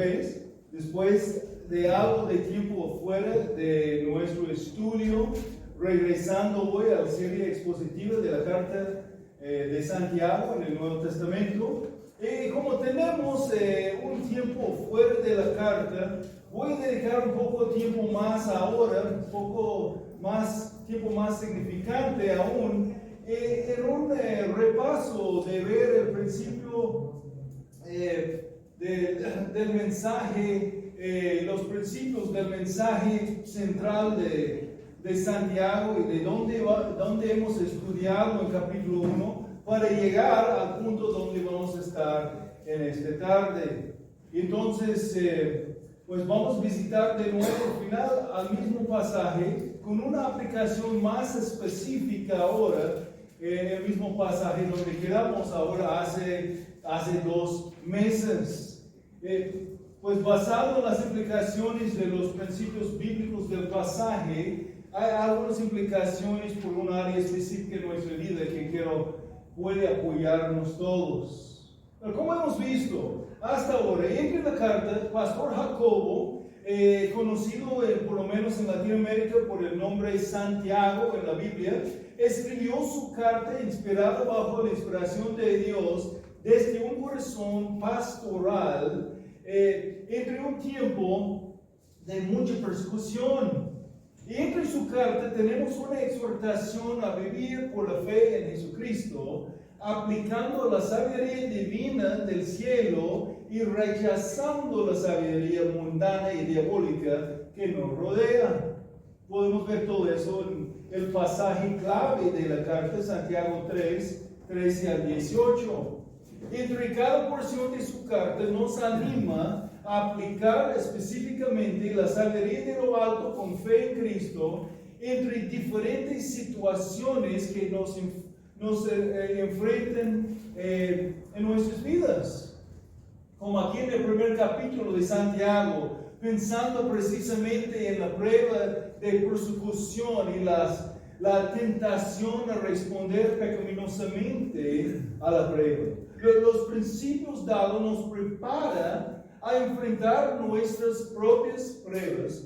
3, después de algo de tiempo fuera de nuestro estudio, regresando hoy a la serie expositiva de la carta de Santiago en el Nuevo Testamento. Como tenemos un tiempo fuera de la carta, voy a dedicar un poco de tiempo más ahora, un poco más tiempo más significante aún, en un repaso de ver el principio del mensaje, los principios del mensaje central de Santiago y de donde hemos estudiado en capítulo 1 para llegar al punto donde vamos a estar en esta tarde. Entonces, pues vamos a visitar de nuevo al final al mismo pasaje con una aplicación más específica ahora en el mismo pasaje donde quedamos ahora hace 2 meses. Pues basado en las implicaciones de los principios bíblicos del pasaje, hay algunas implicaciones por un área específica en nuestra vida que puede apoyarnos todos. Pero como hemos visto hasta ahora, entre la carta, Pastor Jacobo, conocido por lo menos en Latinoamérica por el nombre Santiago en la Biblia, escribió su carta inspirada bajo la inspiración de Dios desde un corazón pastoral entre un tiempo de mucha persecución. Y entre su carta tenemos una exhortación a vivir por la fe en Jesucristo, aplicando la sabiduría divina del cielo y rechazando la sabiduría mundana y diabólica que nos rodea. Podemos ver todo eso en el pasaje clave de la carta de Santiago 3, 13 al 18. Entre cada porción de su carta nos anima a aplicar específicamente la sabiduría de lo alto con fe en Cristo entre diferentes situaciones que nos enfrentan en nuestras vidas. Como aquí en el primer capítulo de Santiago, pensando precisamente en la prueba de persecución y la tentación a responder pecaminosamente a la prueba. Los principios dados nos preparan a enfrentar nuestras propias pruebas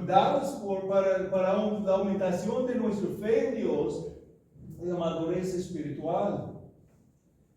dadas para la aumentación de nuestra fe en Dios y la madurez espiritual.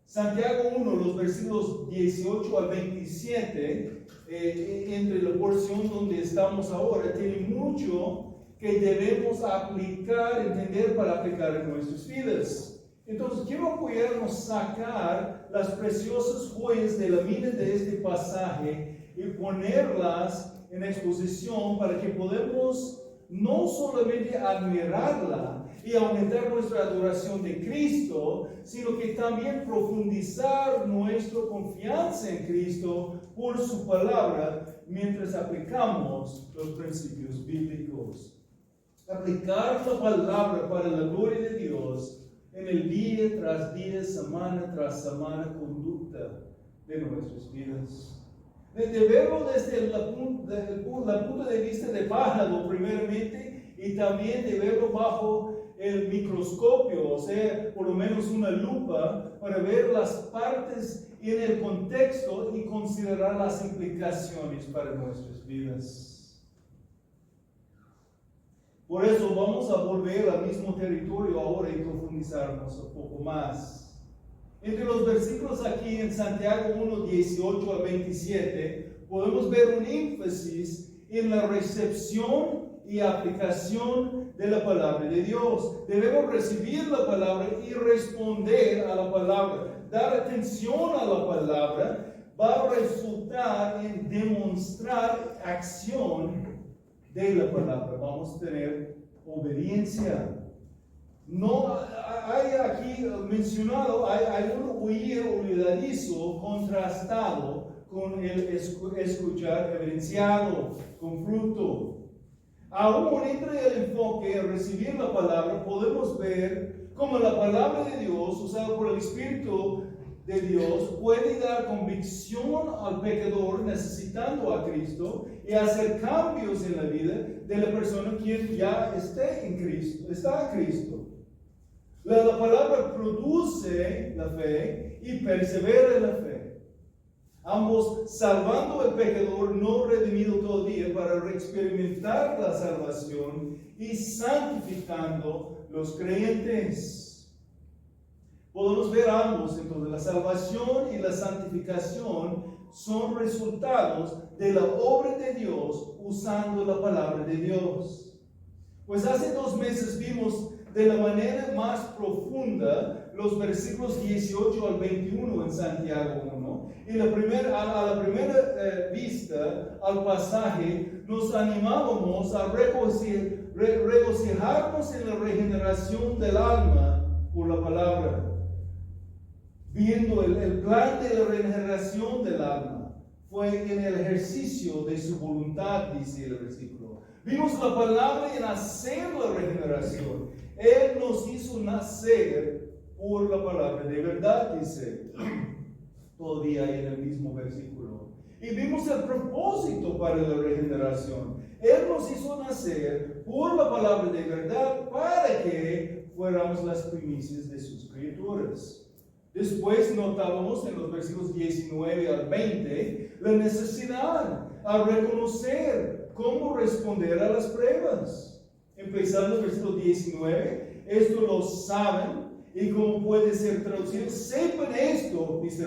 Santiago 1, los versículos 18 al 27, entre la porción donde estamos ahora, tiene mucho que debemos aplicar, entender para aplicar en nuestras vidas. Entonces, quiero apoyarnos a sacar las preciosas joyas de la mina de este pasaje y ponerlas en exposición para que podamos no solamente admirarla y aumentar nuestra adoración de Cristo, sino que también profundizar nuestra confianza en Cristo por su palabra mientras aplicamos los principios bíblicos. Aplicar la palabra para la gloria de Dios en el día tras día, semana tras semana, conducta de nuestras vidas. De verlo desde el punto de vista de pájaro primeramente, y también de verlo bajo el microscopio, o sea, por lo menos una lupa, para ver las partes en el contexto y considerar las implicaciones para nuestras vidas. Por eso vamos a volver al mismo territorio ahora y profundizarnos un poco más. Entre los versículos aquí en Santiago 1, 18 al 27, podemos ver un énfasis en la recepción y aplicación de la palabra de Dios. Debemos recibir la palabra y responder a la palabra. Dar atención a la palabra va a resultar en demostrar acción de la palabra. Vamos a tener obediencia. No hay aquí mencionado, hay un huir olvidadizo contrastado con el escuchar evidenciado, con fruto. Aún entre el enfoque de recibir la palabra, podemos ver cómo la palabra de Dios, usada por el Espíritu de Dios, puede dar convicción al pecador necesitando a Cristo y hacer cambios en la vida de la persona quien ya está en Cristo. La palabra produce la fe y persevera en la fe. Ambos salvando al pecador no redimido todavía para experimentar la salvación y santificando los creyentes. Podemos ver ambos, entonces la salvación y la santificación son resultados de la obra de Dios usando la palabra de Dios. Pues hace 2 meses vimos de la manera más profunda los versículos 18 al 21 en Santiago 1. Y a la primera vista al pasaje nos animábamos a regocijarnos en la regeneración del alma por la palabra, viendo el plan de la regeneración del alma. Fue en el ejercicio de su voluntad, dice el versículo. Vimos la palabra en hacer la regeneración. Él nos hizo nacer por la palabra de verdad, dice todavía en el mismo versículo. Y vimos el propósito para la regeneración. Él nos hizo nacer por la palabra de verdad para que fuéramos las primicias de sus criaturas. Después notábamos en los versículos 19 al 20 la necesidad a reconocer cómo responder a las pruebas. Empezando el versículo 19, esto lo saben y cómo puede ser traducido. Sepan esto, mis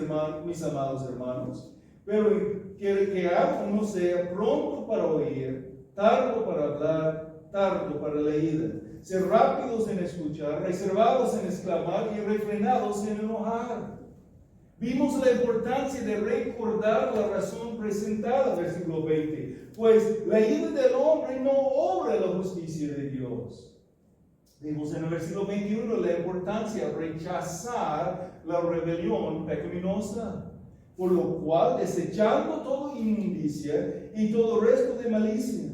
amados hermanos, pero quiere que uno sea pronto para oír, tardo para hablar, tardo para la ira. Ser rápidos en escuchar, reservados en exclamar y refrenados en enojar. Vimos la importancia de recordar la razón presentada, versículo 20. Pues la ira del hombre no obra la justicia de Dios. Vimos en el versículo 21 la importancia de rechazar la rebelión pecaminosa. Por lo cual, desechando toda inmundicia y todo resto de malicia,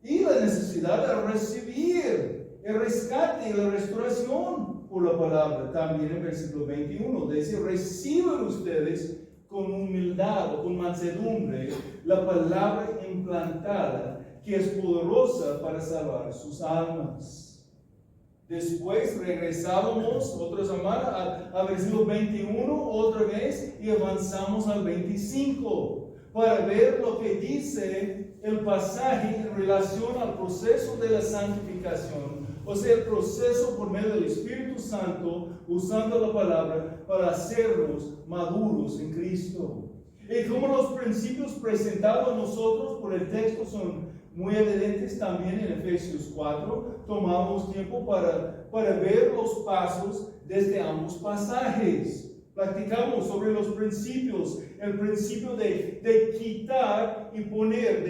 y la necesidad de recibir el rescate y la restauración por la palabra. También en versículo 21 dice: reciban ustedes con humildad o con mansedumbre la palabra implantada, que es poderosa para salvar sus almas. Después regresábamos otra semana al versículo 21 otra vez y avanzamos al 25 para ver lo que dice el pasaje en relación al proceso de la santificación, o sea, el proceso por medio del Espíritu Santo usando la palabra para hacernos maduros en Cristo. Y como los principios presentados a nosotros por el texto son muy evidentes también en Efesios 4, tomamos tiempo para ver los pasos desde ambos pasajes. Practicamos sobre los principios, el principio de quitar y poner,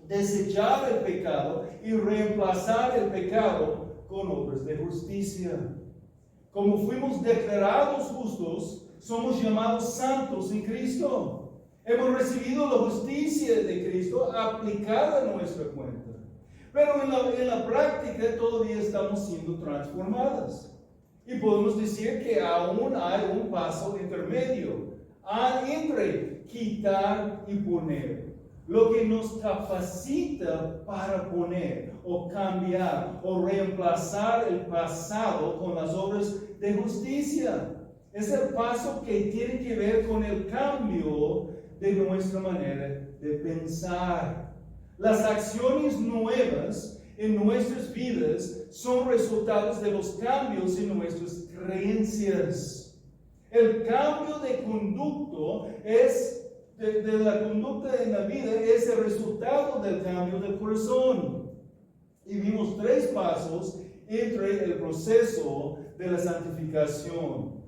desechar el pecado y reemplazar el pecado con obras de justicia. Como fuimos declarados justos, somos llamados santos en Cristo. Hemos recibido la justicia de Cristo aplicada a nuestra cuenta. Pero en la práctica todavía estamos siendo transformadas. Y podemos decir que aún hay un paso intermedio entre quitar y poner. Lo que nos capacita para poner o cambiar o reemplazar el pasado con las obras de justicia. Es el paso que tiene que ver con el cambio de nuestra manera de pensar. Las acciones nuevas en nuestras vidas son resultados de los cambios en nuestras creencias. El cambio de conducta de la conducta en la vida es el resultado del cambio del corazón. Y vimos 3 pasos entre el proceso de la santificación.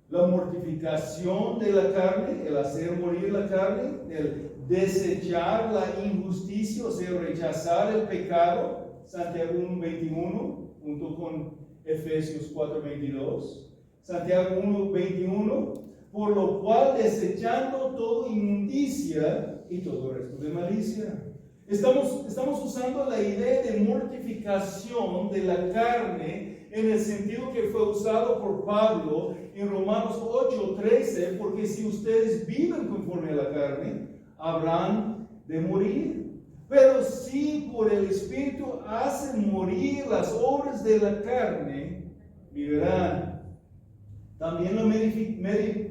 La mortificación de la carne, el hacer morir la carne, el desechar la injusticia, o sea, rechazar el pecado, Santiago 1:21, junto con Efesios 4:22. Santiago 1:21, por lo cual desechando toda inmundicia y todo resto de malicia. Estamos usando la idea de mortificación de la carne en el sentido que fue usado por Pablo en Romanos 8:13, porque si ustedes viven conforme a la carne, habrán de morir. Pero si por el Espíritu hacen morir las obras de la carne, vivirán. También la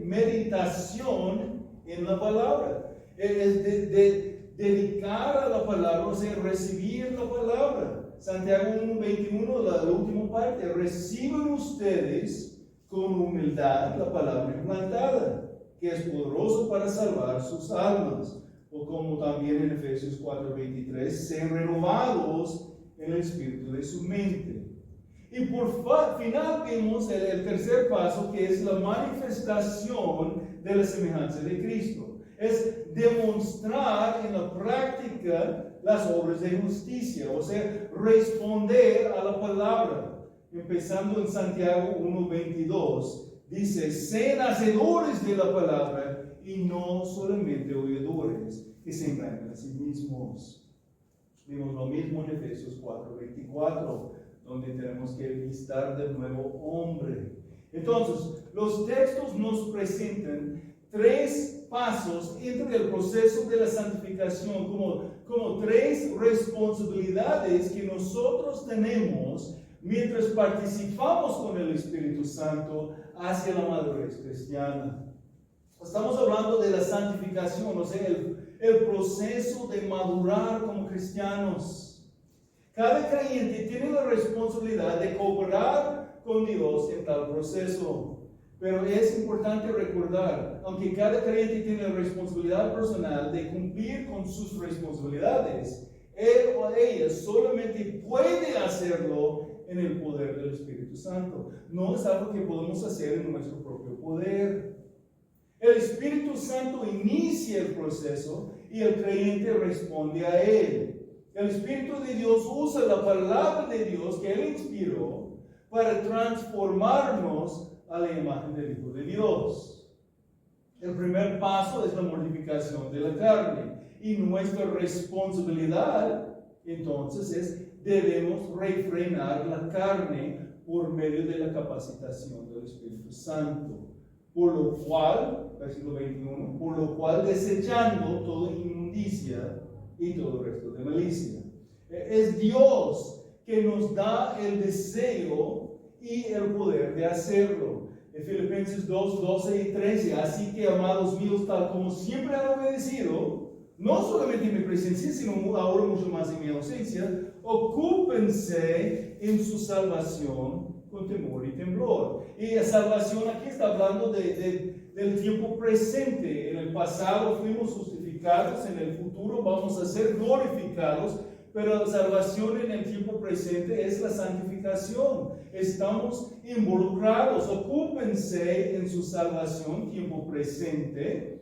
meditación en la palabra. Es de dedicar a la palabra, o sea, recibir la palabra. Santiago 1:21, la última parte. Reciban ustedes con humildad la palabra implantada, que es poderosa para salvar sus almas. O como también en Efesios 4:23, sean renovados en el espíritu de su mente. Y por final vimos el tercer paso, que es la manifestación de la semejanza de Cristo. Es demostrar en la práctica las obras de justicia, o sea, responder a la palabra. Empezando en Santiago 1:22, dice, sean hacedores de la palabra y no solamente oidores, que se engañan a sí mismos. Vimos lo mismo en Efesios 4:24, donde tenemos que vistar del nuevo hombre. Entonces, los textos nos presentan 3 pasos entre el proceso de la santificación, como 3 responsabilidades que nosotros tenemos mientras participamos con el Espíritu Santo hacia la madurez cristiana. Estamos hablando de la santificación, o sea, el proceso de madurar como cristianos. Cada creyente tiene la responsabilidad de cooperar con Dios en tal proceso. Pero es importante recordar, aunque cada creyente tiene la responsabilidad personal de cumplir con sus responsabilidades, él o ella solamente puede hacerlo en el poder del Espíritu Santo. No es algo que podemos hacer en nuestro propio poder. El Espíritu Santo inicia el proceso y el creyente responde a él. El Espíritu de Dios usa la palabra de Dios que Él inspiró para transformarnos a la imagen del Hijo de Dios. El primer paso es la mortificación de la carne. Y nuestra responsabilidad, entonces, es debemos refrenar la carne por medio de la capacitación del Espíritu Santo. Por lo cual, versículo 21, por lo cual desechando toda inmundicia y todo el resto de malicia. Es Dios que nos da el deseo y el poder de hacerlo. En Filipenses 2:12 y 13, así que, amados míos, tal como siempre han obedecido, no solamente en mi presencia, sino ahora mucho más en mi ausencia, ocúpense en su salvación con temor y temblor. Y la salvación aquí está hablando del tiempo presente. En el pasado fuimos justificados, en el futuro vamos a ser glorificados, pero la salvación en el tiempo presente es la santificación. Estamos involucrados. Ocúpense en su salvación, tiempo presente,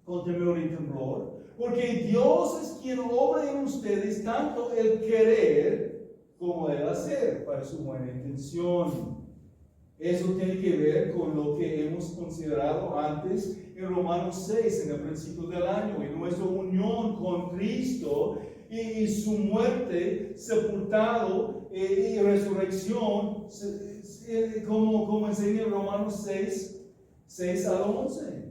con temor y temblor, porque Dios es quien obra en ustedes tanto el querer como el hacer para su buena intención. Eso tiene que ver con lo que hemos considerado antes en Romanos 6, en el principio del año, en nuestra unión con Cristo y su muerte, sepultado y resurrección, como enseña Romanos 6 al 11.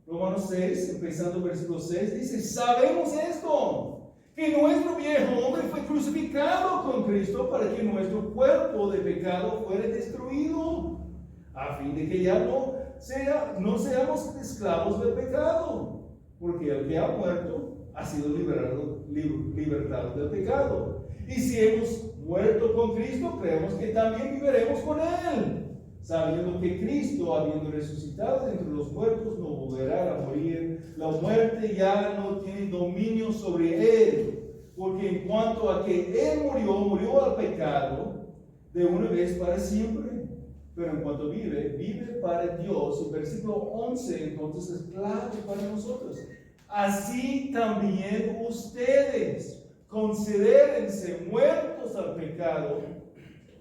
Romanos 6, empezando versículo 6, dice, sabemos esto, que nuestro viejo hombre fue crucificado con Cristo para que nuestro cuerpo de pecado fuera destruido, a fin de que ya no seamos esclavos del pecado, porque el que ha muerto ha sido libertado del pecado. Y si hemos muerto con Cristo, creemos que también viviremos con Él, sabiendo que Cristo, habiendo resucitado de entre los muertos, no volverá a morir. La muerte ya no tiene dominio sobre Él, porque en cuanto a que Él murió al pecado de una vez para siempre. Pero en cuanto vive para Dios. El versículo 11 entonces es clave para nosotros. Así también ustedes considérense muertos al pecado,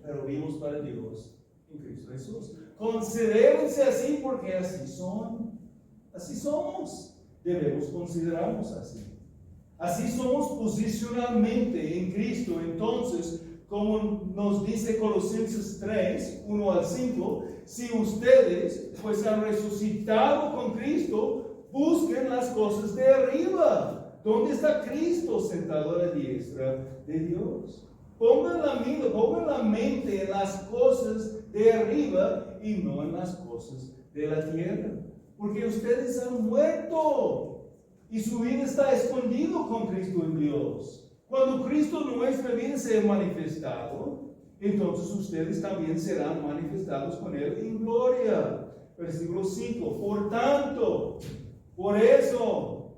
pero vivos para Dios en Cristo Jesús. Considérense así porque así son. Así somos. Debemos considerarnos así. Así somos posicionalmente en Cristo. Entonces, como nos dice Colosenses 3, 1 al 5, si ustedes pues han resucitado con Cristo, busquen las cosas de arriba, donde está Cristo sentado a la diestra de Dios. Pongan la mente en las cosas de arriba y no en las cosas de la tierra. Porque ustedes han muerto y su vida está escondido con Cristo en Dios. Cuando Cristo en nuestra vida se ha manifestado, entonces ustedes también serán manifestados con Él en gloria. Versículo 5. Por tanto, por eso,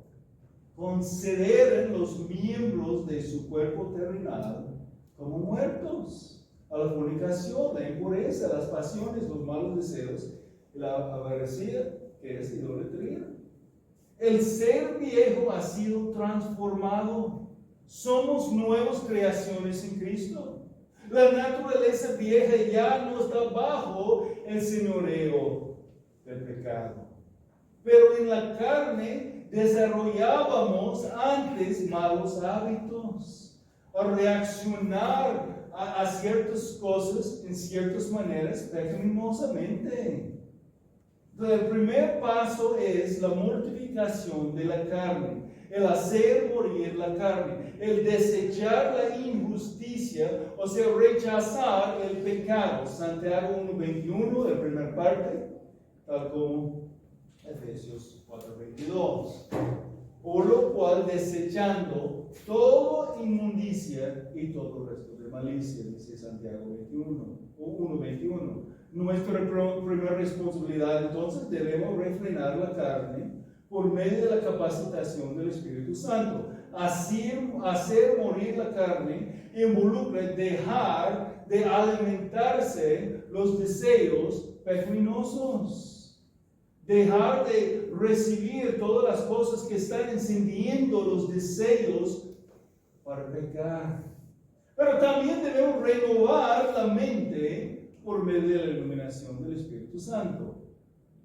consideren los miembros de su cuerpo terrenal como muertos a la fornicación, la impureza, las pasiones, los malos deseos, la avaricia, que es idolatría. El ser viejo ha sido transformado. Somos nuevas creaciones en Cristo. La naturaleza vieja ya no está bajo el señoreo del pecado. Pero en la carne desarrollábamos antes malos hábitos, a reaccionar a ciertas cosas en ciertas maneras pecaminosamente. El primer paso es la mortificación de la carne, el hacer morir la carne, el desechar la injusticia, o sea, rechazar el pecado. Santiago 1:21, la primera parte, tal como Efesios 4:22. Por lo cual, desechando toda inmundicia y todo el resto de malicia, dice Santiago 1:21. Nuestra primera responsabilidad, entonces, debemos refrenar la carne por medio de la capacitación del Espíritu Santo. Hacer morir la carne involucra dejar de alimentarse los deseos pecaminosos, dejar de recibir todas las cosas que están encendiendo los deseos para pecar. Pero también debemos renovar la mente por medio de la iluminación del Espíritu Santo.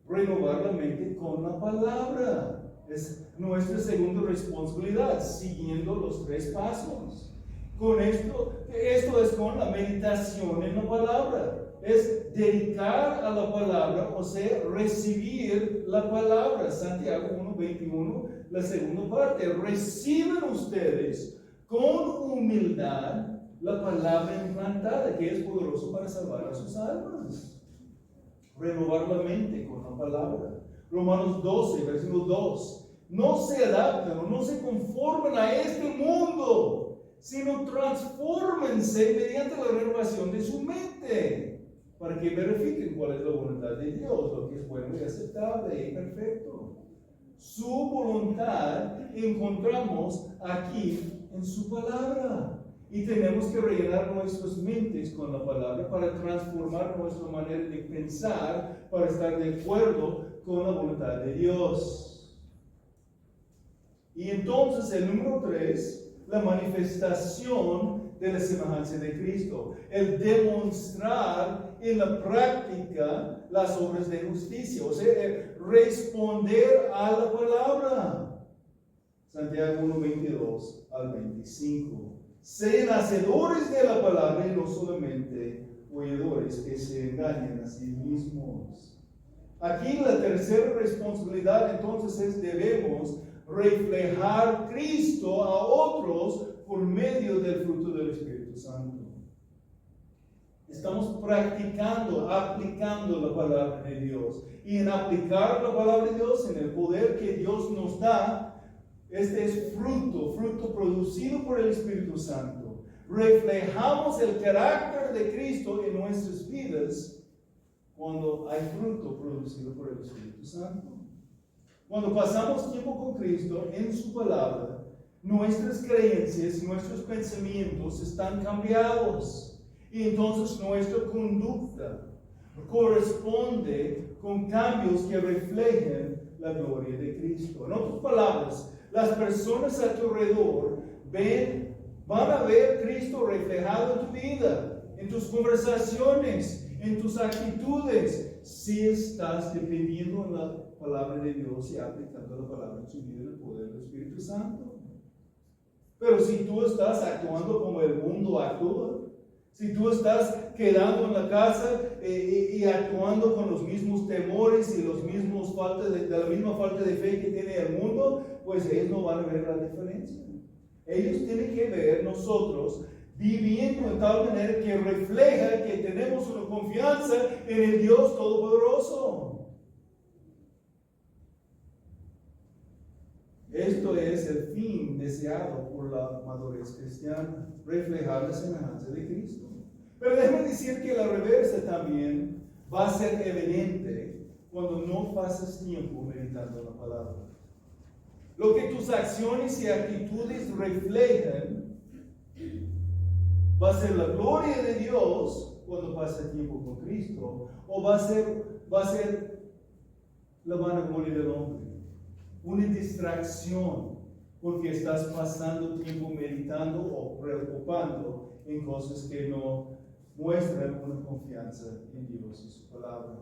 Renovar la mente con la palabra. Es nuestra segunda responsabilidad, siguiendo los 3 pasos. Con esto es con la meditación en la palabra. Es dedicar a la palabra, o sea, recibir la palabra. Santiago 1:21, la segunda parte. Reciben ustedes con humildad la palabra implantada, que es poderoso para salvar a sus almas. Renovar la mente con la palabra. Romanos 12, versículo 2. No se adaptan o no se conforman a este mundo, sino transfórmense mediante la renovación de su mente, para que verifiquen cuál es la voluntad de Dios, lo que es bueno y aceptable y perfecto. Su voluntad encontramos aquí en su palabra. Y tenemos que rellenar nuestras mentes con la palabra para transformar nuestra manera de pensar, para estar de acuerdo con la voluntad de Dios. Y entonces el número 3, la manifestación de la semejanza de Cristo. El demostrar en la práctica las obras de justicia, o sea, el responder a la palabra. Santiago 1:22 al 25. Sean hacedores de la palabra y no solamente oidores que se engañan a sí mismos. Aquí la tercera responsabilidad entonces es debemos reflejar Cristo a otros por medio del fruto del Espíritu Santo. Estamos practicando, aplicando la palabra de Dios. Y en aplicar la palabra de Dios, en el poder que Dios nos da, este es fruto producido por el Espíritu Santo. Reflejamos el carácter de Cristo en nuestras vidas cuando hay fruto producido por el Espíritu Santo. Cuando pasamos tiempo con Cristo en su palabra, nuestras creencias, nuestros pensamientos están cambiados. Y entonces nuestra conducta corresponde con cambios que reflejen la gloria de Cristo. En otras palabras, las personas a tu alrededor van a ver Cristo reflejado en tu vida, en tus conversaciones, en tus actitudes, si estás dependiendo de la palabra de Dios y aplicando la palabra en su vida en el poder del Espíritu Santo. Pero si tú estás actuando como el mundo actúa, si tú estás quedando en la casa y actuando con los mismos temores y los mismos la misma falta de fe que tiene el mundo, pues ellos no van a ver la diferencia. Ellos tienen que ver nosotros viviendo en tal manera que refleja que tenemos una confianza en el Dios Todopoderoso. Esto es el fin deseado por la madurez cristiana, reflejar la semejanza de Cristo. Pero déjame decir que la reversa también va a ser evidente cuando no pasas tiempo meditando la palabra. Lo que tus acciones y actitudes reflejan va a ser la gloria de Dios cuando pases tiempo con Cristo, o va a ser la vanagloria del hombre, una distracción porque estás pasando tiempo meditando o preocupando en cosas que no muestran una confianza en Dios y su palabra.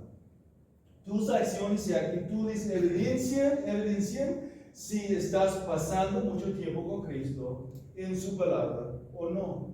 Tus acciones y actitudes evidencian si estás pasando mucho tiempo con Cristo en su palabra o no.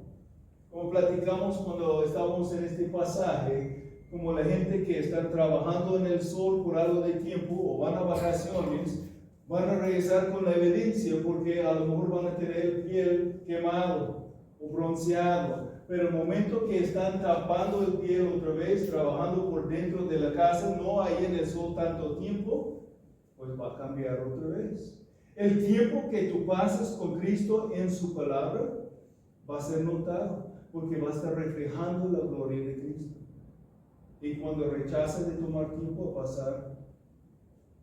Como platicamos cuando estábamos en este pasaje, como la gente que está trabajando en el sol por algo de tiempo o van a vacaciones, van a regresar con la evidencia porque a lo mejor van a tener el piel quemado o bronceado. Pero el momento que están tapando el piel otra vez, trabajando por dentro de la casa, no hay en el sol tanto tiempo, pues va a cambiar otra vez. El tiempo que tú pasas con Cristo en su palabra va a ser notado, porque va a estar reflejando la gloria de Cristo. Y cuando rechazas de tomar tiempo a pasar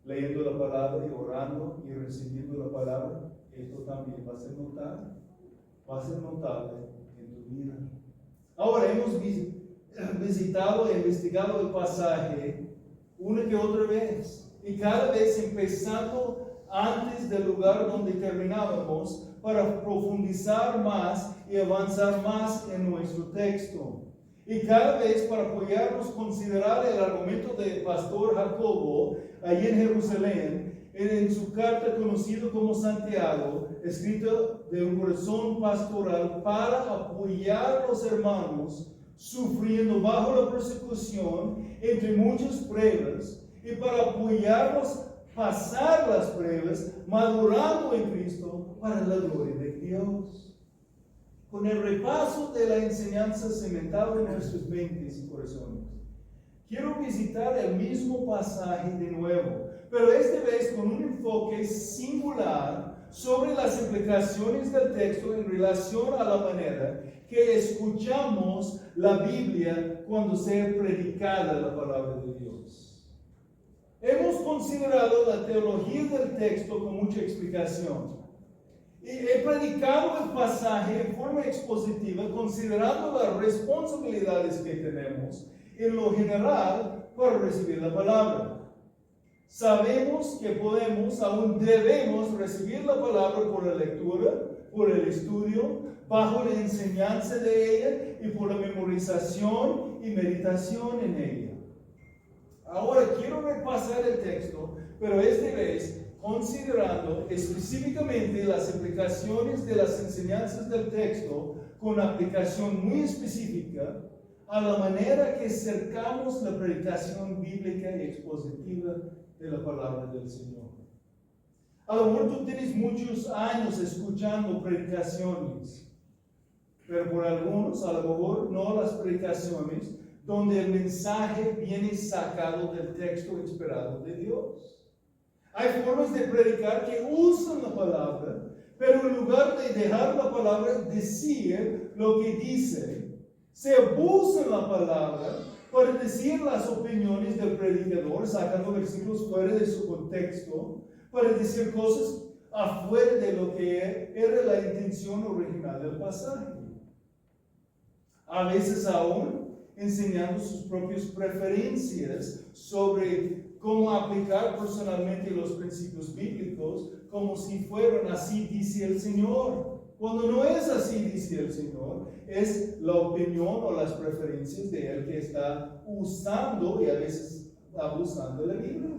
leyendo la palabra y orando y recibiendo la palabra, esto también va a ser notable. Va a ser notable en tu vida. Ahora hemos visitado e investigado el pasaje una que otra vez, y cada vez empezando antes del lugar donde terminábamos para profundizar más y avanzar más en nuestro texto. Y cada vez para apoyarnos considerar el argumento del pastor Jacobo allí en Jerusalén, en su carta conocido como Santiago, escrito de un corazón pastoral para apoyar a los hermanos sufriendo bajo la persecución entre muchas pruebas, y para apoyarlos pasar las pruebas, madurando en Cristo para la gloria de Dios. Con el repaso de la enseñanza cimentada en nuestros mentes y corazones, quiero visitar el mismo pasaje de nuevo, pero esta vez con un enfoque singular sobre las implicaciones del texto en relación a la manera que escuchamos la Biblia cuando sea predicada la palabra de Dios. Hemos considerado la teología del texto con mucha explicación. Y he predicado el pasaje en forma expositiva, considerando las responsabilidades que tenemos en lo general para recibir la palabra. Sabemos que podemos, aún debemos recibir la palabra por la lectura, por el estudio, bajo la enseñanza de ella y por la memorización y meditación en ella. Ahora quiero repasar el texto, pero esta vez considerando específicamente las implicaciones de las enseñanzas del texto con aplicación muy específica a la manera que acercamos la predicación bíblica y expositiva de la palabra del Señor. A lo mejor tú tienes muchos años escuchando predicaciones, pero por algunos, a lo mejor no las predicaciones donde el mensaje viene sacado del texto inspirado de Dios. Hay formas de predicar que usan la palabra, pero en lugar de dejar la palabra decir lo que dice, se abusa la palabra para decir las opiniones del predicador, sacando versículos fuera de su contexto, para decir cosas afuera de lo que era la intención original del pasaje. A veces aún enseñando sus propias preferencias sobre cómo aplicar personalmente los principios bíblicos, como si fueran así dice el Señor. Cuando no es así dice el Señor, es la opinión o las preferencias de Él que está usando y a veces abusando de la Biblia.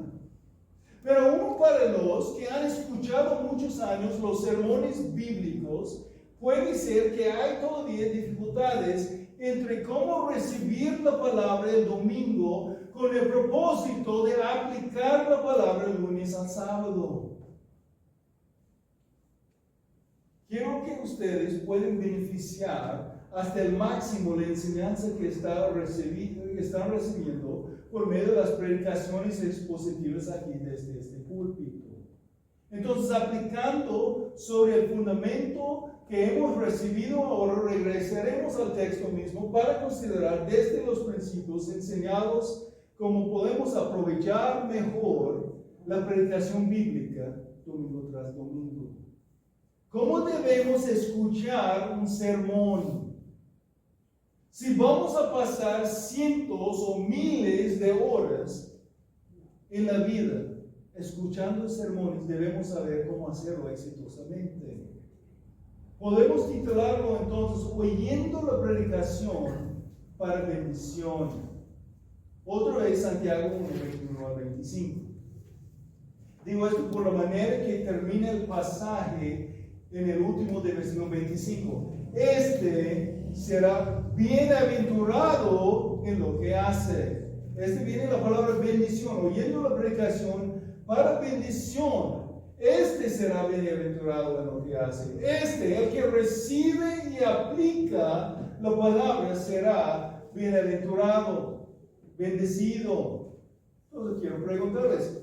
Pero aún para los que han escuchado muchos años los sermones bíblicos, puede ser que hay todavía dificultades entre cómo recibir la palabra el domingo con el propósito de aplicar la palabra el lunes al sábado. Quiero que ustedes puedan beneficiar hasta el máximo la enseñanza que están recibiendo por medio de las predicaciones expositivas aquí desde este púlpito. Entonces, aplicando sobre el fundamento que hemos recibido, ahora regresaremos al texto mismo para considerar desde los principios enseñados cómo podemos aprovechar mejor la predicación bíblica domingo tras domingo. ¿Cómo debemos escuchar un sermón? Si vamos a pasar cientos o miles de horas en la vida escuchando sermones, debemos saber cómo hacerlo exitosamente. Podemos titularlo entonces, oyendo la predicación para bendición. Otro es Santiago 1, 21 al 25. Digo esto por la manera que termina el pasaje en el último de versículo 25. Este será bienaventurado en lo que hace. Viene la palabra bendición, oyendo la predicación para bendición. Este será bienaventurado en lo que hace. El que recibe y aplica la palabra será bienaventurado, bendecido. Entonces quiero preguntarles,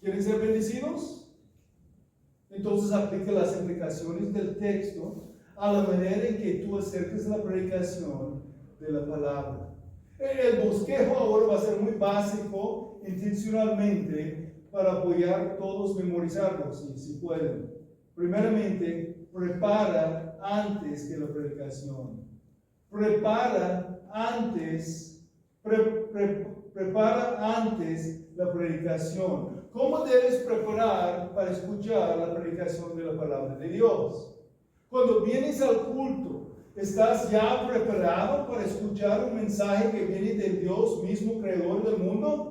¿quieren ser bendecidos? Entonces aplica las implicaciones del texto a la manera en que tú acerques la predicación de la palabra. El bosquejo ahora va a ser muy básico, intencionalmente, para apoyar todos memorizarlo, si pueden. Primeramente, prepara antes que la predicación. Prepara antes la predicación. ¿Cómo debes preparar para escuchar la predicación de la palabra de Dios? Cuando vienes al culto, ¿estás ya preparado para escuchar un mensaje que viene de Dios mismo, creador del mundo?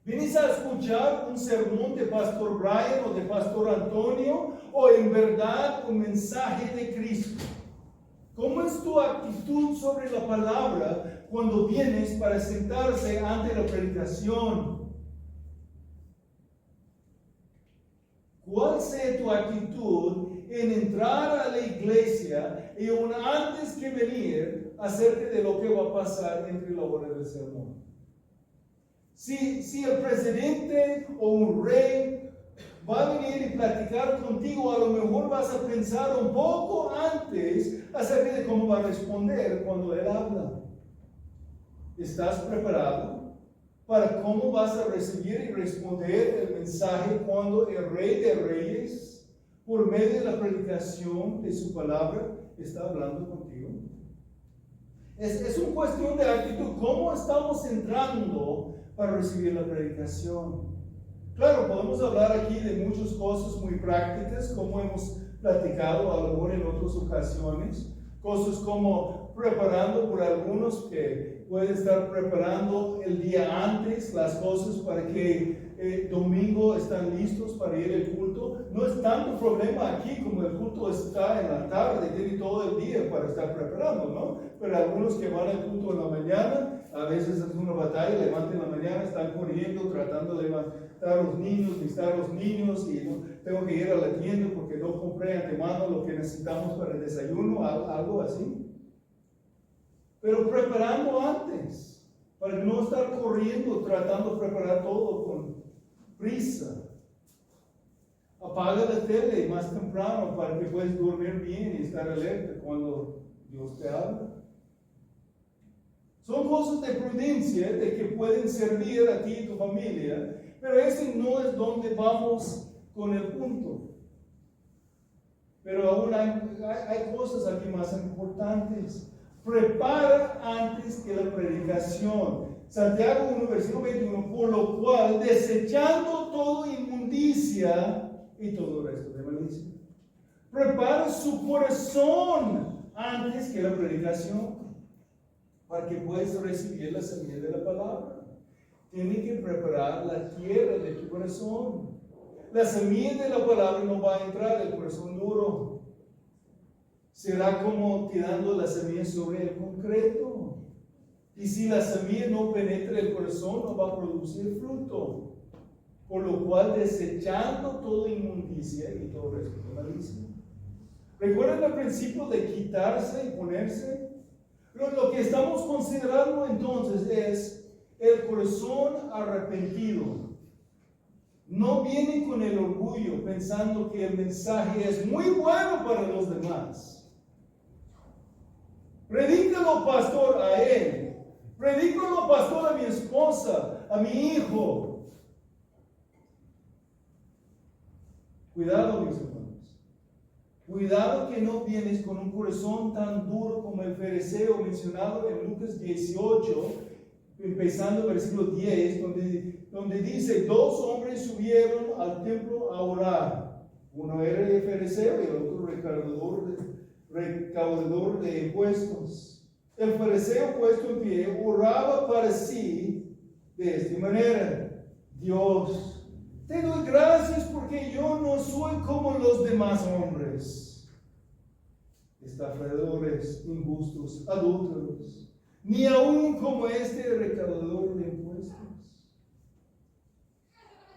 ¿Vienes a escuchar un sermón de Pastor Brian o de Pastor Antonio, o en verdad un mensaje de Cristo? ¿Cómo es tu actitud sobre la palabra cuando vienes para sentarse ante la predicación? ¿Cuál sea tu actitud en entrar a la iglesia y aún antes que venir acerca de lo que va a pasar entre la hora del sermón? Si el presidente o un rey va a venir y platicar contigo, a lo mejor vas a pensar un poco antes acerca de cómo va a responder cuando él habla. ¿Estás preparado para cómo vas a recibir y responder el mensaje cuando el Rey de Reyes, por medio de la predicación de su palabra, está hablando contigo? Es una cuestión de actitud. ¿Cómo estamos entrando para recibir la predicación? Claro, podemos hablar aquí de muchas cosas muy prácticas, como hemos platicado a lo mejor en otras ocasiones. Cosas como preparando por algunos que pueden estar preparando el día antes las cosas para que domingo están listos para ir al culto. No es tanto problema aquí como el culto está en la tarde, tiene todo el día para estar preparando, ¿no? Pero algunos que van al culto en la mañana, a veces es una batalla, levantan en la mañana, están corriendo, tratando de levantar a los niños, listar a los niños, y ¿no? Tengo que ir a la tienda porque no compré antemano lo que necesitamos para el desayuno, algo así. Pero preparando antes, para no estar corriendo, tratando de preparar todo con prisa. Apaga la tele más temprano para que puedas dormir bien y estar alerta cuando Dios te habla. Son cosas de prudencia, de que pueden servir a ti y tu familia, pero ese no es donde vamos con el punto. Pero aún hay cosas aquí más importantes. Prepara antes que la predicación. Santiago 1, versículo 21, por lo cual, desechando toda inmundicia y todo el resto de malicia, prepara su corazón antes que la predicación, para que puedas recibir la semilla de la palabra. Tiene que preparar la tierra de tu corazón. La semilla de la palabra no va a entrar al corazón duro. Será como tirando la semilla sobre el concreto. Y si la semilla no penetra el corazón, no va a producir fruto. Por lo cual, desechando toda inmundicia y todo resto de malicia. ¿Recuerdan el principio de quitarse y ponerse? Lo que estamos considerando entonces es el corazón arrepentido. No viene con el orgullo pensando que el mensaje es muy bueno para los demás. Predícalo, pastor, a él. Predícalo, pastor, a mi esposa, a mi hijo. Cuidado, mis hermanos. Cuidado que no vienes con un corazón tan duro como el fariseo mencionado en Lucas 18, empezando el versículo 10, donde dice, 2 hombres subieron al templo a orar. Uno era el fariseo y el otro recaudador de impuestos. El fariseo, puesto en pie, oraba para sí de esta manera: Dios, te doy gracias porque yo no soy como los demás hombres, estafadores, injustos, adúlteros, ni aún como este recaudador de impuestos.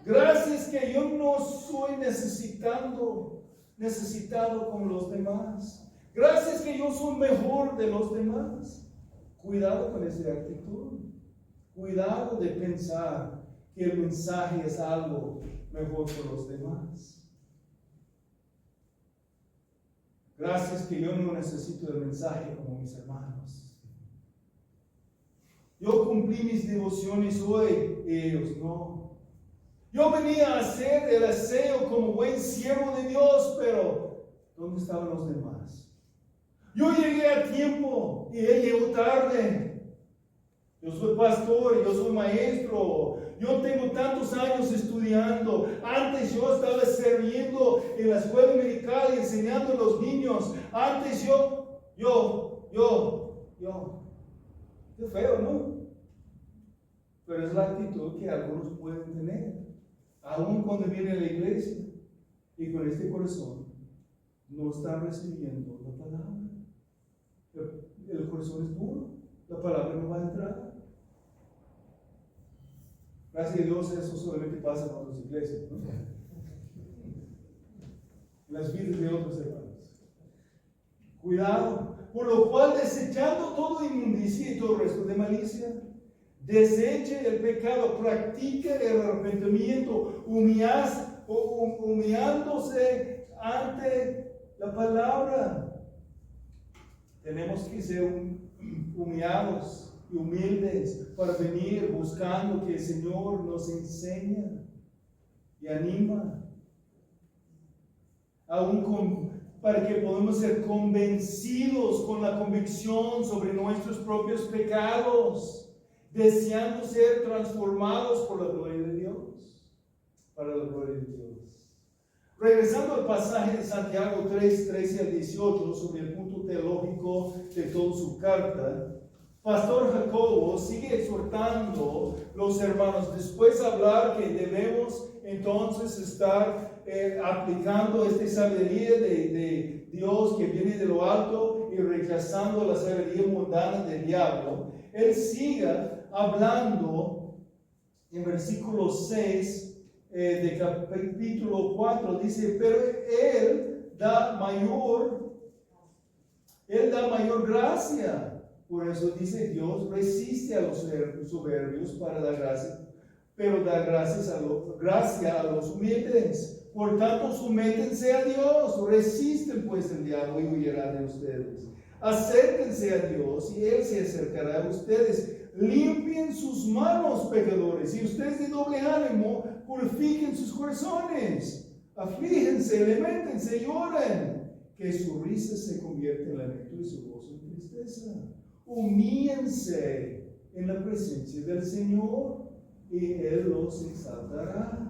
Gracias que yo no soy necesitado como los demás. Gracias que yo soy mejor de los demás. Cuidado con esa actitud. Cuidado de pensar que el mensaje es algo mejor que los demás. Gracias que yo no necesito el mensaje como mis hermanos. Yo cumplí mis devociones hoy, ellos no. Yo venía a hacer el aseo como buen siervo de Dios, pero ¿dónde estaban los demás? Yo llegué a tiempo y él llegó tarde. Yo soy pastor, yo soy maestro, yo tengo tantos años estudiando. Antes yo estaba sirviendo en la escuela medical y enseñando a los niños. Antes yo. Qué feo, ¿no? Pero es la actitud que algunos pueden tener, aun cuando vienen a la iglesia y con este corazón no están recibiendo la palabra. El corazón es duro, la palabra no va a entrar. Gracias a Dios eso solamente pasa en otras iglesias, ¿no? En las vidas de otros hermanos. Cuidado, por lo cual desechando toda inmundicia y todo el resto de malicia, deseche el pecado, practique el arrepentimiento, humillándose ante la palabra. Tenemos que ser humillados y humildes para venir buscando que el Señor nos enseñe y anima. Para que podamos ser convencidos con la convicción sobre nuestros propios pecados, deseando ser transformados por la gloria de Dios, para la gloria de Dios. Regresando al pasaje de Santiago 3, 13 al 18, sobre el punto teológico de toda su carta, Pastor Jacobo sigue exhortando a los hermanos, después de hablar que debemos entonces estar aplicando esta sabiduría de Dios que viene de lo alto y rechazando la sabiduría mundana del diablo. Él sigue hablando en versículo 6 de capítulo 4, dice, pero Él da mayor gracia. Por eso dice, Dios resiste a los soberbios para dar gracia, pero da gracia a los humildes. Por tanto, sométense a Dios, resisten pues el diablo y huirá de ustedes. Acérquense a Dios y Él se acercará a ustedes. Limpien sus manos, pecadores, y ustedes de doble ánimo purifiquen sus corazones. Aflíjense, lamentense y oren, que su risa se convierta en lamento y su gozo en tristeza. Humíllense en la presencia del Señor y Él los exaltará.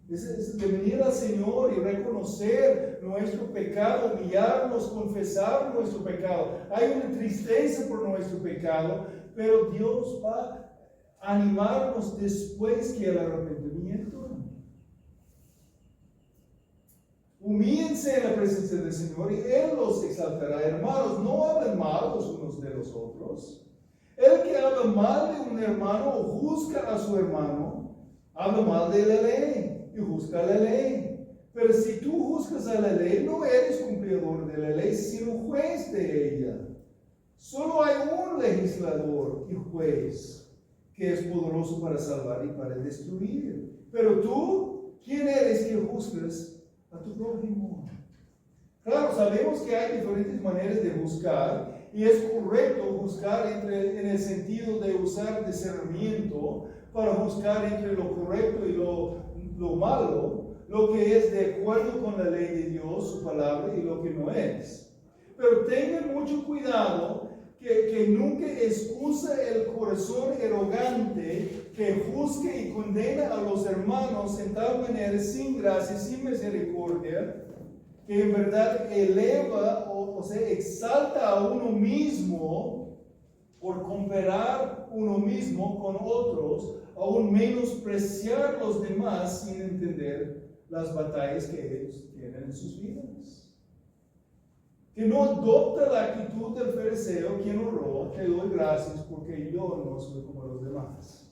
Es de venir al Señor y reconocer nuestro pecado, humillarnos, confesar nuestro pecado. Hay una tristeza por nuestro pecado, pero Dios va a animarnos después que el arrepentimiento. Humíllense en la presencia del Señor y Él los exaltará. Hermanos, no hablen mal los unos de los otros. El que habla mal de un hermano o juzga a su hermano, habla mal de la ley y juzga la ley. Pero si tú juzgas a la ley, no eres cumplidor de la ley, sino juez de ella. Solo hay un legislador y juez que es poderoso para salvar y para destruir. Pero tú, ¿quién eres que juzgas a tu prójimo? Claro, sabemos que hay diferentes maneras de juzgar y es correcto juzgar en el sentido de usar discernimiento para juzgar entre lo correcto y lo malo, lo que es de acuerdo con la ley de Dios, su palabra, y lo que no es. Pero tengan mucho cuidado que nunca excusa el corazón arrogante que juzgue y condena a los hermanos en tal manera sin gracia, sin misericordia, que en verdad eleva o sea, exalta a uno mismo por comparar uno mismo con otros, aún menospreciar a los demás sin entender las batallas que ellos tienen en sus vidas. Que no adopta la actitud del fariseo quien oró, te doy gracias porque yo no soy como los demás.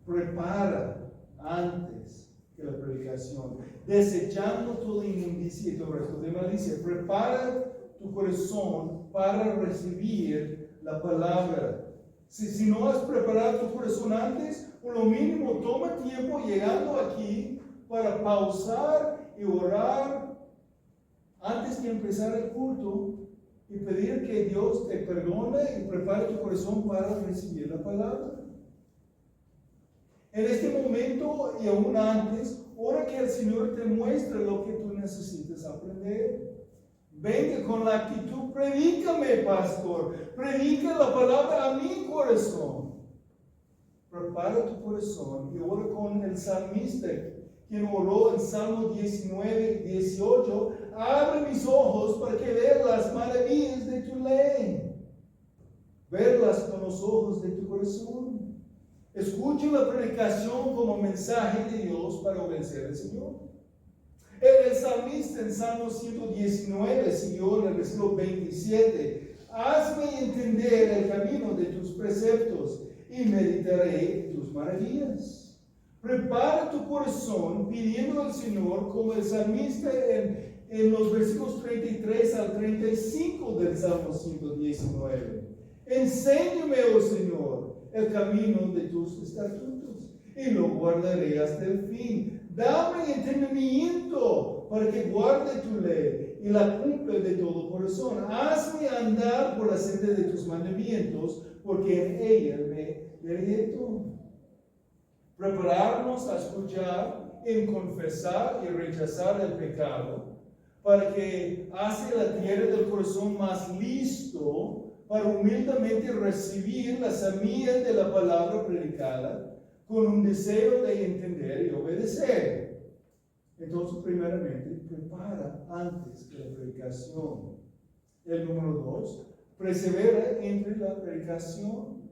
Prepara antes que la predicación, desechando toda inmundicia y todo el resto de malicia. Prepara tu corazón para recibir la palabra. Si no has preparado tu corazón antes, por lo mínimo toma tiempo llegando aquí para pausar y orar antes de empezar el culto y pedir que Dios te perdone y prepare tu corazón para recibir la palabra. En este momento y aún antes, ora que el Señor te muestre lo que tú necesitas aprender. Venga con la actitud, predícame, pastor, predica la palabra a mi corazón. Prepara tu corazón y ora con el salmista, quien oró en Salmo 19, 18, abre mis ojos para que vea las maravillas de tu ley. Verlas con los ojos de tu corazón. Escucha la predicación como mensaje de Dios para obedecer al Señor. El salmista en Salmo 119 siguió en el versículo 27. Hazme entender el camino de tus preceptos y meditaré tus maravillas. Prepara tu corazón pidiendo al Señor como el salmista en los versículos 33 al 35 del Salmo 119. Enséñame, oh Señor, el camino de tus estatutos y lo guardaré hasta el fin. Dame entendimiento para que guarde tu ley y la cumpla de todo corazón. Hazme andar por la senda de tus mandamientos, porque en ella me deleito. Prepararnos a escuchar, en confesar y rechazar el pecado, para que hace la tierra del corazón más listo para humildemente recibir la semilla de la palabra predicada con un deseo de entender y obedecer. Entonces, primeramente, prepara antes de la predicación. El número 2, persevera entre la predicación.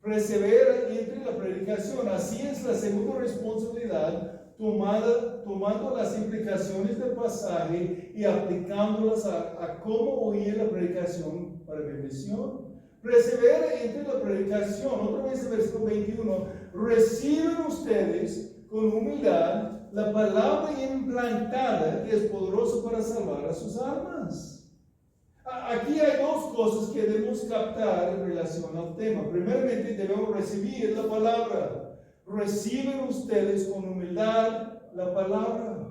Persevera entre la predicación. Así es la segunda responsabilidad, tomando las implicaciones del pasaje y aplicándolas a cómo oír la predicación para bendición. Persevera entre la predicación. Otra vez el versículo 21. Reciben ustedes con humildad la palabra implantada que es poderosa para salvar a sus almas. Aquí hay dos cosas que debemos captar en relación al tema. Primeramente, debemos recibir la palabra. Reciben ustedes con humildad la palabra.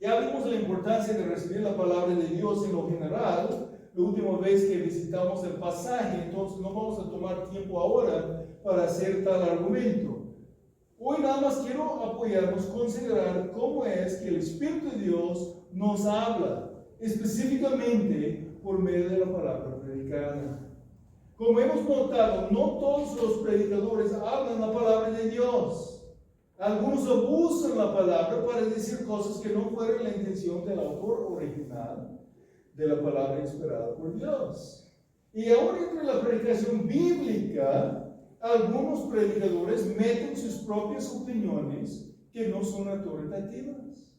Ya vimos la importancia de recibir la palabra de Dios en lo general, la última vez que visitamos el pasaje, entonces no vamos a tomar tiempo ahora para hacer tal argumento. Hoy nada más quiero apoyarnos, considerar cómo es que el Espíritu de Dios nos habla, específicamente por medio de la palabra predicada. Como hemos notado, no todos los predicadores hablan la palabra de Dios. Algunos abusan la palabra para decir cosas que no fueron la intención del autor original de la palabra inspirada por Dios. Y aún entre la predicación bíblica, algunos predicadores meten sus propias opiniones que no son autoritativas.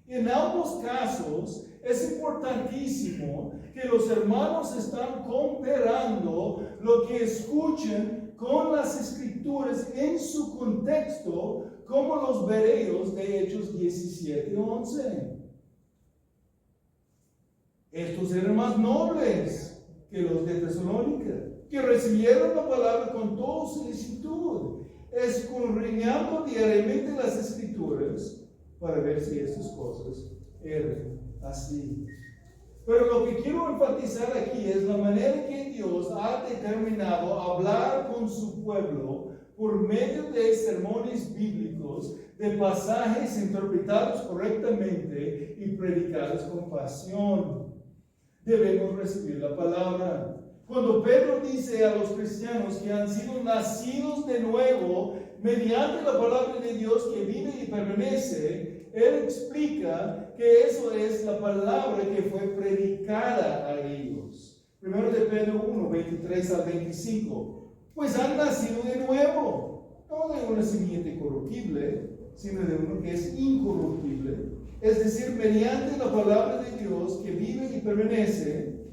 En ambos casos, es importantísimo que los hermanos están comparando lo que escuchan con las escrituras en su contexto, como los bereos de Hechos 17 7 y 11. Estos eran más nobles que los de Tesalónica, que recibieron la palabra con toda solicitud, escudriñando diariamente las Escrituras para ver si estas cosas eran así. Pero lo que quiero enfatizar aquí es la manera que Dios ha determinado hablar con su pueblo por medio de sermones bíblicos, de pasajes interpretados correctamente y predicados con pasión. Debemos recibir la palabra. Cuando Pedro dice a los cristianos que han sido nacidos de nuevo mediante la palabra de Dios que vive y permanece, él explica que eso es la palabra que fue predicada a ellos. Primero de Pedro 1, 23 al 25. Pues han nacido de nuevo, no de una simiente corruptible, sino de uno que es incorruptible. Es decir, mediante la palabra de Dios que vive y permanece,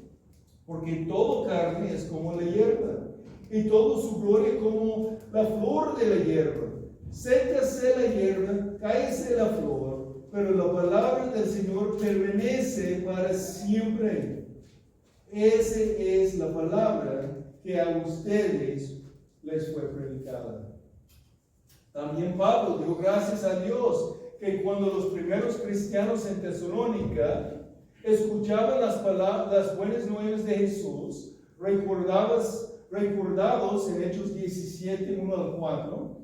porque todo carne es como la hierba, y toda su gloria como la flor de la hierba. Sécase la hierba, cáese la flor, pero la palabra del Señor permanece para siempre. Esa es la palabra que a ustedes les fue predicada. También Pablo dio gracias a Dios que cuando los primeros cristianos en Tesalónica escuchaban las buenas nuevas de Jesús, recordados en Hechos 17, 1 al 4,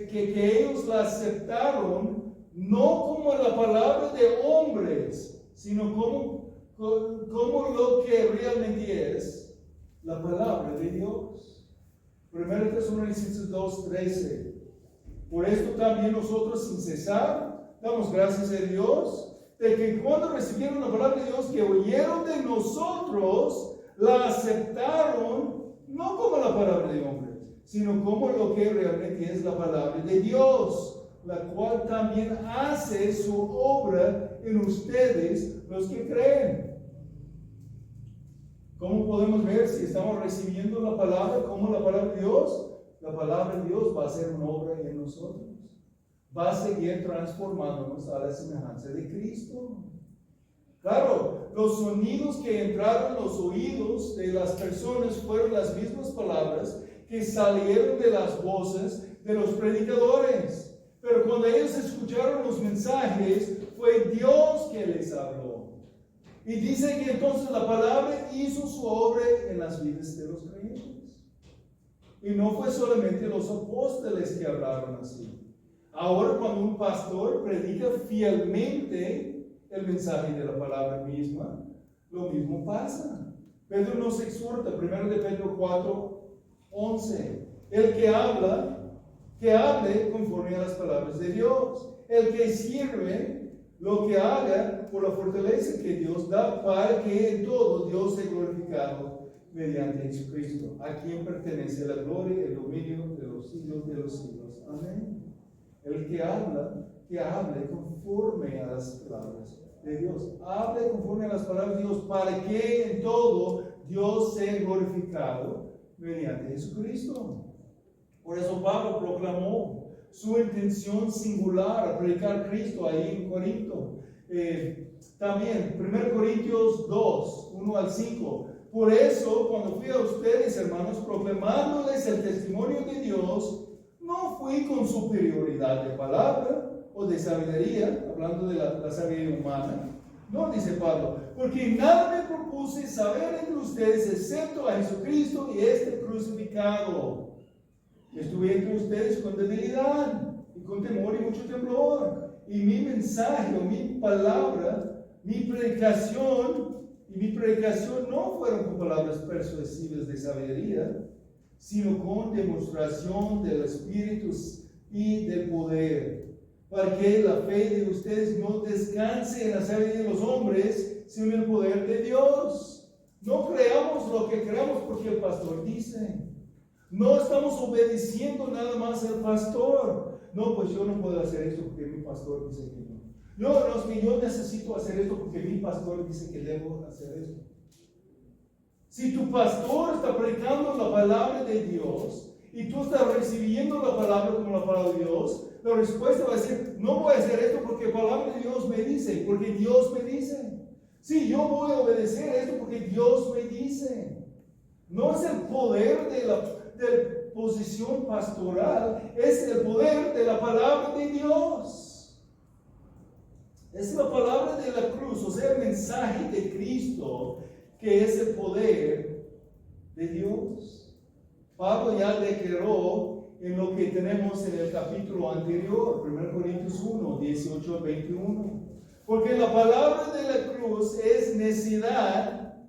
que ellos la aceptaron no como la palabra de hombres, sino como lo que realmente es la palabra de Dios. 1 Tesalonicenses 2:13. Por esto también nosotros sin cesar damos gracias a Dios de que cuando recibieron la palabra de Dios que oyeron de nosotros, la aceptaron no como la palabra de hombres, sino como lo que realmente es la palabra de Dios, la cual también hace su obra en ustedes los que creen. ¿Cómo podemos ver si estamos recibiendo la palabra como la palabra de Dios? La palabra de Dios va a hacer una obra en nosotros. Va a seguir transformándonos a la semejanza de Cristo. Claro, los sonidos que entraron en los oídos de las personas fueron las mismas palabras que salieron de las voces de los predicadores. Pero cuando ellos escucharon los mensajes, fue Dios que les habló. Y dice que entonces la palabra hizo su obra en las vidas de los creyentes. Y no fue solamente los apóstoles que hablaron así. Ahora cuando un pastor predica fielmente el mensaje de la palabra misma, lo mismo pasa. Pedro nos exhorta, 1 de Pedro 4, 11. El que habla, que hable conforme a las palabras de Dios. El que sirve, lo que haga por la fortaleza que Dios da para que en todo Dios sea glorificado mediante Jesucristo, a quien pertenece la gloria y el dominio de los siglos. Amén. El que habla, que hable conforme a las palabras de Dios. Hable conforme a las palabras de Dios para que en todo Dios sea glorificado mediante Jesucristo. Por eso Pablo proclamó su intención singular a predicar Cristo ahí en Corinto. También, 1 Corintios 2, 1 al 5. Por eso, cuando fui a ustedes, hermanos, proclamándoles el testimonio de Dios, no fui con superioridad de palabra o de sabiduría, hablando de la sabiduría humana. No, dice Pablo, porque nada me propuse saber entre ustedes excepto a Jesucristo y este crucificado. Estuve entre ustedes con debilidad y con temor y mucho temblor. Y mi mensaje o mi palabra, mi predicación no fueron con palabras persuasivas de sabiduría, sino con demostración del Espíritu y del poder, para que la fe de ustedes no descanse en la sabiduría de los hombres, sino en el poder de Dios. No creamos lo que creamos porque el pastor dice. No estamos obedeciendo nada más al pastor. No, pues yo no puedo hacer esto porque mi pastor dice que no. No, es que yo necesito hacer esto porque mi pastor dice que debo hacer esto. Si tu pastor está predicando la palabra de Dios y tú estás recibiendo la palabra como la palabra de Dios, la respuesta va a ser, no voy a hacer esto porque la palabra de Dios me dice, porque Dios me dice. Sí, yo voy a obedecer esto porque Dios me dice. No es el poder de la posición pastoral, es el poder de la palabra de Dios. Es la palabra de la cruz, o sea, el mensaje de Cristo, que es el poder de Dios. Pablo ya declaró en lo que tenemos en el capítulo anterior, 1 Corintios 1, 18 al 21. Porque la palabra de la cruz es necedad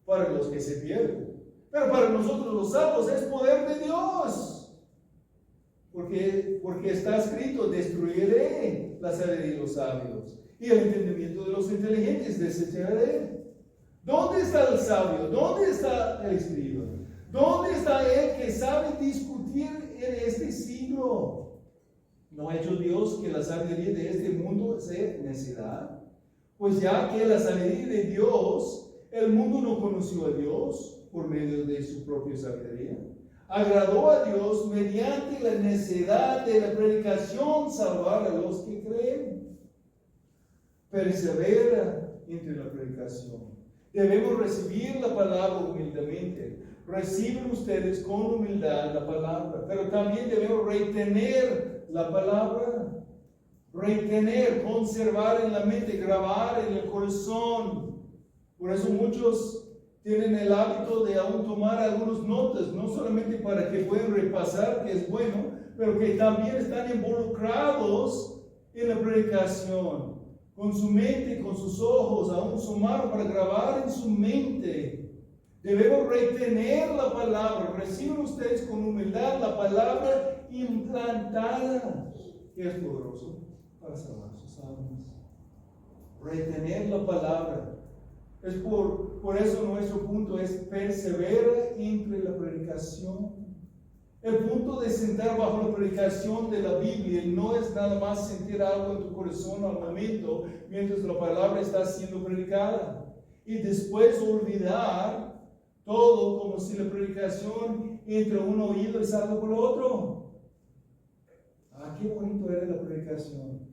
para los que se pierden. Pero para nosotros los salvos es poder de Dios. Porque está escrito, destruiré la sabiduría de los sabios y el entendimiento de los inteligentes desecharé. ¿Dónde está el sabio? ¿Dónde está el escriba? ¿Dónde está el que sabe discutir en este siglo? ¿No ha hecho Dios que la sabiduría de este mundo sea necedad? Pues ya que la sabiduría de Dios, el mundo no conoció a Dios por medio de su propia sabiduría. Agradó a Dios mediante la necedad de la predicación salvar a los que creen. Persevera entre la predicación. Debemos recibir la palabra humildemente. Reciben ustedes con humildad la palabra, pero también debemos retener la palabra. Retener, conservar en la mente, grabar en el corazón. Por eso muchos tienen el hábito de aún tomar algunas notas, no solamente para que puedan repasar, que es bueno, pero que también están involucrados en la predicación. Con su mente, con sus ojos, aún su mano para grabar en su mente. Debemos retener la palabra. Reciban ustedes con humildad la palabra implantada, que es poderoso para salvar sus almas. Retener la palabra. Es por eso nuestro punto es persevera entre la predicación. El punto de sentar bajo la predicación de la Biblia no es nada más sentir algo en tu corazón al momento mientras la palabra está siendo predicada y después olvidar todo como si la predicación entre un oído y salga por el otro. Ah, qué bonito era la predicación.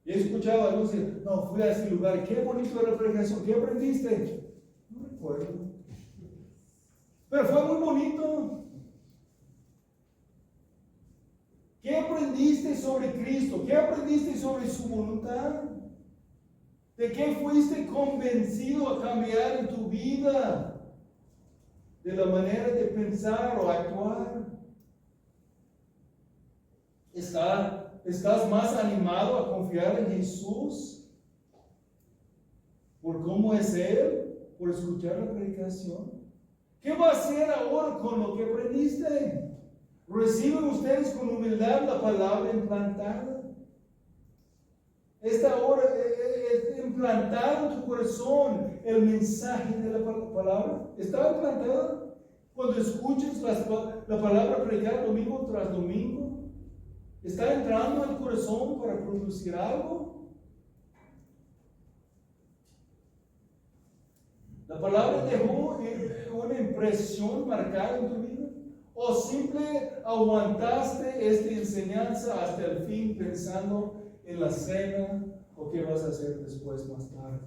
Y he escuchado a algunos decir, no, fui a ese lugar, qué bonito era la predicación, ¿qué aprendiste? No recuerdo. Pero fue muy bonito. ¿Qué aprendiste sobre Cristo? ¿Qué aprendiste sobre su voluntad? ¿De qué fuiste convencido a cambiar en tu vida? De la manera de pensar o actuar. ¿Estás más animado a confiar en Jesús? ¿Por cómo es Él? ¿Por escuchar la predicación? ¿Qué va a hacer ahora con lo que aprendiste? ¿Reciben ustedes con humildad la palabra implantada? Esta hora es implantado en tu corazón el mensaje de la palabra. ¿Está implantada? Cuando escuches la palabra predicada domingo tras domingo, ¿está entrando al corazón para producir algo? ¿La palabra dejó una impresión marcada en tu vida? ¿O simple aguantaste esta enseñanza hasta el fin pensando en la cena o qué vas a hacer después más tarde?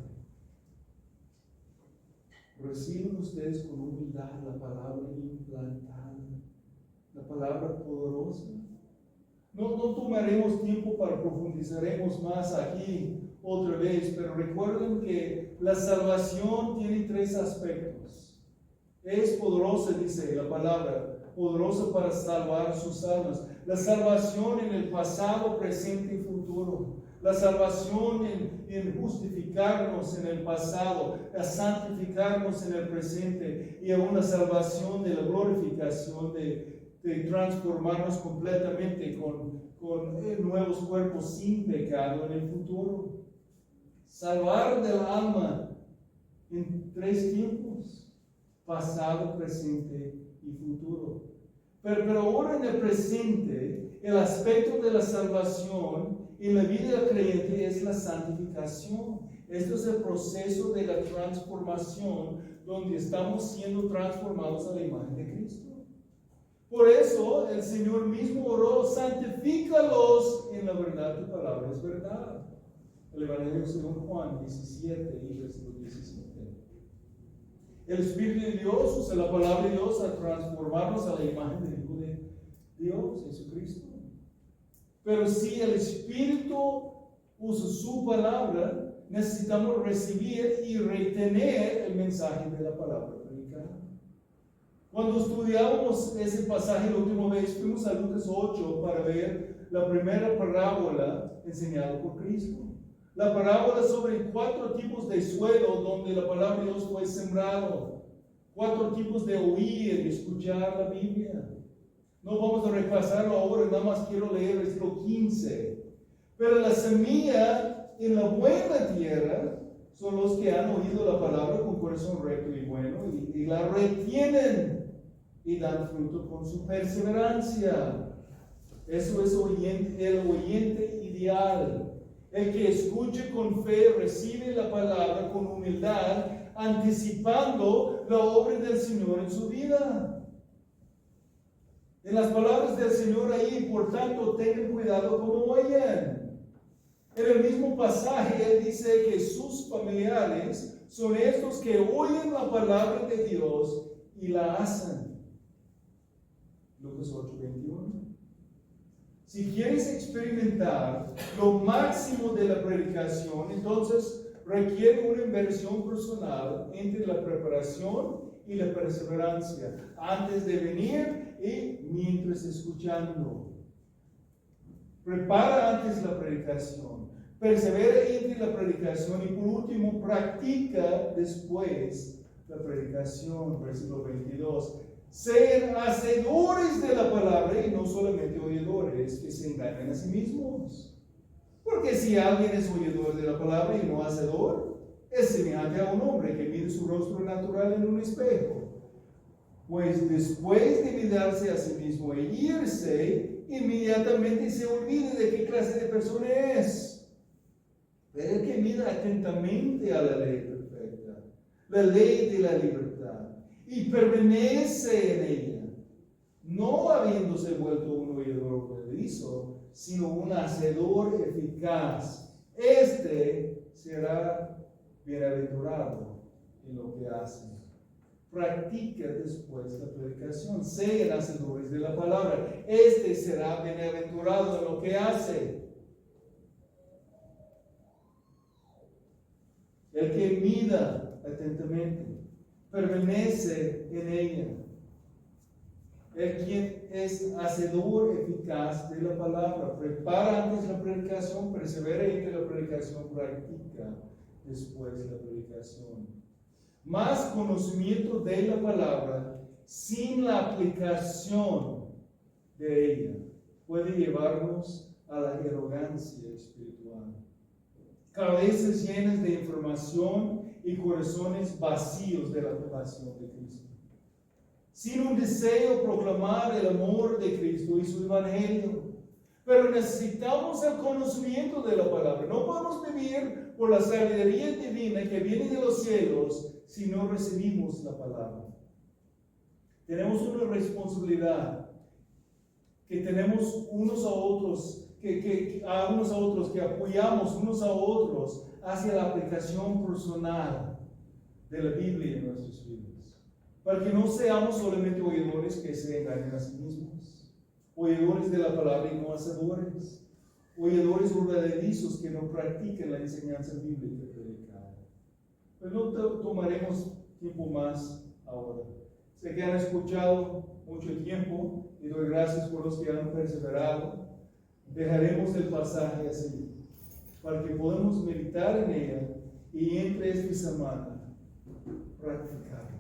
Reciben ustedes con humildad la palabra implantada, la palabra poderosa. No tomaremos tiempo para profundizaremos más aquí otra vez, pero recuerden que la salvación tiene tres aspectos. Es poderosa, dice la palabra, poderosa para salvar sus almas. La salvación en el pasado, presente y futuro. La salvación en justificarnos en el pasado, a santificarnos en el presente y aún la salvación de la glorificación, de transformarnos completamente con nuevos cuerpos sin pecado en el futuro. Salvar del alma en tres tiempos: pasado, presente y futuro. Pero ahora en el presente, el aspecto de la salvación en la vida del creyente es la santificación. Esto es el proceso de la transformación donde estamos siendo transformados a la imagen de Cristo. Por eso el Señor mismo oró: santifícalos en la verdad, tu palabra es verdad. El Evangelio según Juan 17 y versículo 17. El Espíritu de Dios usa la palabra de Dios a transformarnos a la imagen del Hijo de Dios, Jesucristo. Pero si el Espíritu usa su palabra, necesitamos recibir y retener el mensaje de la palabra predicada. Cuando estudiábamos ese pasaje la última vez, fuimos a Lucas 8 para ver la primera parábola enseñada por Cristo. La parábola sobre 4 tipos de suelo donde la palabra de Dios fue sembrado. 4 tipos de oír y escuchar la Biblia. No vamos a repasarlo ahora, nada más quiero leer el versículo 15. Pero la semilla en la buena tierra son los que han oído la palabra con corazón recto y bueno y la retienen y dan fruto con su perseverancia. Eso es el oyente ideal. El que escuche con fe, recibe la palabra con humildad, anticipando la obra del Señor en su vida. En las palabras del Señor ahí, por tanto, tengan cuidado como oyen. En el mismo pasaje, Él dice que sus familiares son estos que oyen la palabra de Dios y la hacen. Lucas 8:21. Si quieres experimentar lo máximo de la predicación, entonces requiere una inversión personal entre la preparación y la perseverancia, antes de venir y mientras escuchando. Prepara antes la predicación, persevera entre la predicación y por último practica después la predicación. Versículo 22. Ser hacedores de la palabra y no solamente oidores que se engañan a sí mismos. Porque si alguien es oidor de la palabra y no hacedor, es semejante a un hombre que mira su rostro natural en un espejo. Pues después de mirarse a sí mismo e irse, inmediatamente se olvida de qué clase de persona es. Pero el que mira atentamente a la ley perfecta, la ley de la libertad, y permanece en ella, no habiéndose vuelto un oidor olvidadizo, sino un hacedor eficaz, este será bienaventurado en lo que hace. Practica después la predicación, sean hacedores de la palabra, este será bienaventurado en lo que hace. El que mida atentamente, permanece en ella. El quien es hacedor eficaz de la palabra, prepara antes la predicación, persevera entre la predicación, practica después la predicación. Más conocimiento de la palabra sin la aplicación de ella puede llevarnos a la arrogancia espiritual. Cabezas llenas de información y corazones vacíos de la pasión de Cristo. Sin un deseo proclamar el amor de Cristo y su evangelio. Pero necesitamos el conocimiento de la palabra. No podemos vivir por la sabiduría divina que viene de los cielos si no recibimos la palabra. Tenemos una responsabilidad que tenemos unos a otros, que apoyamos unos a otros hacia la aplicación personal de la Biblia en nuestras vidas. Para que no seamos solamente oidores que se engañan a sí mismos, oidores de la palabra y no hacedores, oidores olvidadizos que no practiquen la enseñanza bíblica predicada. Pero no tomaremos tiempo más ahora. Sé que han escuchado mucho tiempo y doy gracias por los que han perseverado. Dejaremos el pasaje así, para que podamos meditar en ella y entre esta semana practicarla.